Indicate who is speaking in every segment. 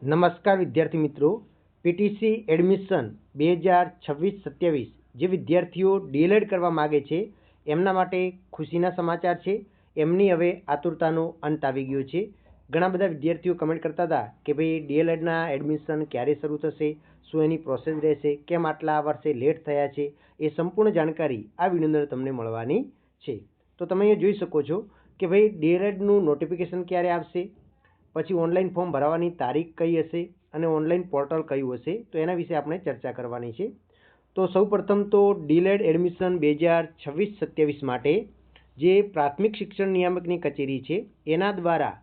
Speaker 1: નમસ્કાર વિદ્યાર્થી મિત્રો, પીટીસી એડમિશન 2026-27 જે વિદ્યાર્થીઓ ડીએલએડ કરવા માગે છે એમના માટે ખુશીના સમાચાર છે। એમની હવે આતુરતાનો અંત આવી ગયો છે। ઘણા બધા વિદ્યાર્થીઓ કમેન્ટ કરતા હતા કે ભાઈ ડીએલએડના એડમિશન ક્યારે શરૂ થશે, શું એની પ્રોસેસ રહેશે, કેમ આટલા વર્ષે લેટ થયા છે, એ સંપૂર્ણ જાણકારી આ વિડીયોની અંદર તમને મળવાની છે। તો તમે અહીંયા જોઈ શકો છો કે ભાઈ ડીએલએડનું નોટિફિકેશન ક્યારે આવશે, પછી ઓનલાઈન ફોર્મ ભરવાની તારીખ કઈ હશે અને ઓનલાઈન પોર્ટલ કયું હશે, તો એના વિશે આપણે ચર્ચા કરવાની છે। તો સૌપ્રથમ તો ડીએલએડ એડમિશન 2026-27 માટે જે પ્રાથમિક શિક્ષણ નિયામકની કચેરી છે એના દ્વારા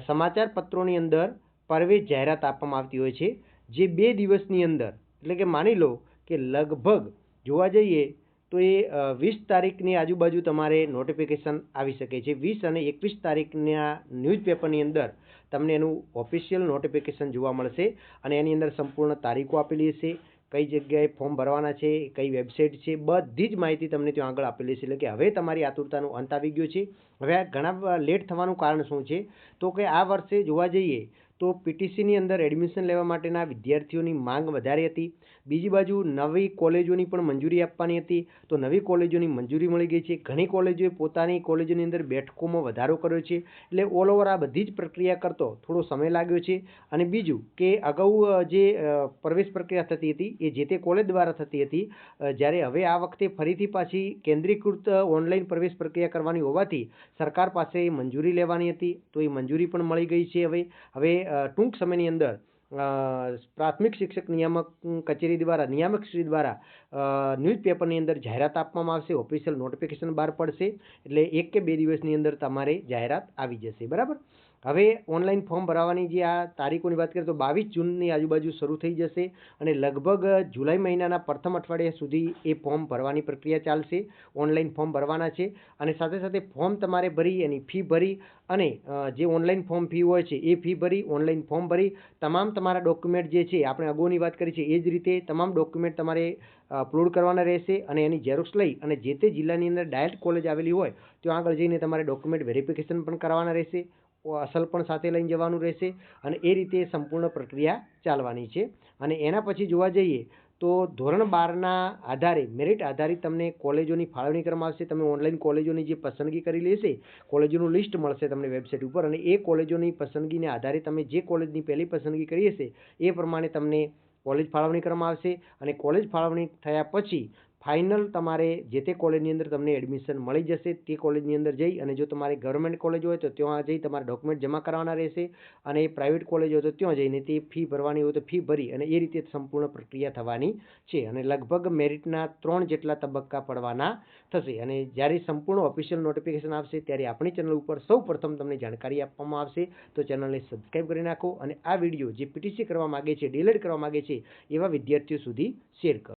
Speaker 1: સમાચાર પત્રોની અંદર પરવેશ જાહેરાત આપવામાં આવતી હોય છે, જે 2 દિવસની અંદર, એટલે કે માની લો કે લગભગ જોવા જઈએ તો એ 20 તારીખની આજુબાજુ તમારે નોટિફિકેશન આવી શકે છે। 20 અને 21 તારીખના ન્યૂઝપેપરની અંદર તમને એનું ઓફિશિયલ નોટિફિકેશન જોવા મળશે અને એની અંદર સંપૂર્ણ તારીખો આપેલી હશે, કઈ જગ્યાએ ફોર્મ ભરવાના છે, કઈ વેબસાઇટ છે, બધી જ માહિતી તમને ત્યાં આગળ આપેલી છે। એટલે કે હવે તમારી આતુરતાનો અંત આવી ગયો છે। હવે આ ઘણા લેટ થવાનું કારણ શું છે, તો કે આ વર્ષે જોવા જઈએ તો પીટીસીની અંદર એડમિશન લેવા માટેના વિદ્યાર્થીઓની માંગ વધારે હતી। બીજી બાજુ નવી કોલેજોની પણ મંજૂરી આપવાની હતી, તો નવી કોલેજોની મંજૂરી મળી ગઈ છે। ઘણી કોલેજોએ પોતાની કોલેજોની અંદર બેઠકોમાં વધારો કર્યો છે, એટલે ઓલ ઓવર આ બધી જ પ્રક્રિયા કરતો થોડો સમય લાગ્યો છે। અને બીજું કે અગાઉ જે પ્રવેશ પ્રક્રિયા થતી હતી એ જે તે કોલેજ દ્વારા થતી હતી, જ્યારે હવે આ વખતે ફરીથી પાછી કેન્દ્રીકૃત ઓનલાઈન પ્રવેશ પ્રક્રિયા કરવાની હોવાથી સરકાર પાસે મંજૂરી લેવાની હતી, તો એ મંજૂરી પણ મળી ગઈ છે। હવે ટૂંક સમયની અંદર પ્રાથમિક શિક્ષક નિયામક કચેરી દ્વારા નિયામકશ્રી દ્વારા ન્યૂઝપેપરની અંદર જાહેરાત આપવામાં આવશે, ઓફિશિયલ નોટિફિકેશન બહાર પડશે, એટલે 1 કે 2 દિવસની અંદર તમારે જાહેરાત આવી જશે, બરાબર। હવે ઓનલાઈન ફોર્મ ભરાવાની જે આ તારીખોની વાત કરીએ તો 22 જૂનની આજુબાજુ શરૂ થઈ જશે અને લગભગ જુલાઈ મહિનાના પ્રથમ અઠવાડિયા સુધી એ ફોર્મ ભરવાની પ્રક્રિયા ચાલશે। ઓનલાઈન ફોર્મ ભરવાના છે અને સાથે સાથે ફોર્મ તમારે ભરી એની ફી ભરી અને જે ઓનલાઈન ફોર્મ ફી હોય છે એ ફી ભરી ઓનલાઈન ફોર્મ ભરી તમામ તમારા ડોક્યુમેન્ટ જે છે આપણે અગાઉની વાત કરી છે એ જ રીતે તમામ ડોક્યુમેન્ટ તમારે અપલોડ કરવાના રહેશે અને એની ઝેરોક્ષ લઈ અને જે તે જિલ્લાની અંદર ડાયરેક્ટ કોલેજ આવેલી હોય ત્યાં આગળ જઈને તમારે ડોક્યુમેન્ટ વેરિફિકેશન પણ કરવાના રહેશે, અસલ પણ સાથે લઈને જવાનું રહેશે અને એ રીતે સંપૂર્ણ પ્રક્રિયા ચાલવાની છે। અને એના પછી જોવા જઈએ તો ધોરણ 12ના આધારે મેરિટ આધારિત તમને કોલેજોની ફાળવણી કરવામાં આવશે। તમે ઓનલાઈન કોલેજોની જે પસંદગી કરી લેશે, કોલેજોનું લિસ્ટ મળશે તમને વેબસાઇટ ઉપર અને એ કોલેજોની પસંદગીને આધારે તમે જે કોલેજની પહેલી પસંદગી કરી હશે એ પ્રમાણે તમને કોલેજ ફાળવણી કરવામાં આવશે અને કોલેજ ફાળવણી થયા પછી ફાઇનલ તમારે જે તે કોલેજની અંદર તમને એડમિશન મળી જશે। તે કોલેજની અંદર જઈ અને જો તમારે ગવર્મેન્ટ કોલેજ હોય તો ત્યાં જઈ તમારે ડોક્યુમેન્ટ જમા કરાવવાના રહેશે અને પ્રાઇવેટ કોલેજ હોય તો ત્યાં જઈને તે ફી ભરવાની હોય તો ફી ભરી અને એ રીતે સંપૂર્ણ પ્રક્રિયા થવાની છે અને લગભગ મેરિટના 3 જેટલા તબક્કા પડવાના થશે અને જ્યારે સંપૂર્ણ ઓફિશિયલ નોટિફિકેશન આવશે ત્યારે આપણી ચેનલ ઉપર સૌ પ્રથમ તમને જાણકારી આપવામાં આવશે। તો ચેનલને સબસ્ક્રાઈબ કરી નાખો અને આ વિડીયો જે પીટીસી કરવા માગે છે, ડીએલએડ કરવા માગે છે એવા વિદ્યાર્થીઓ સુધી શેર કરો।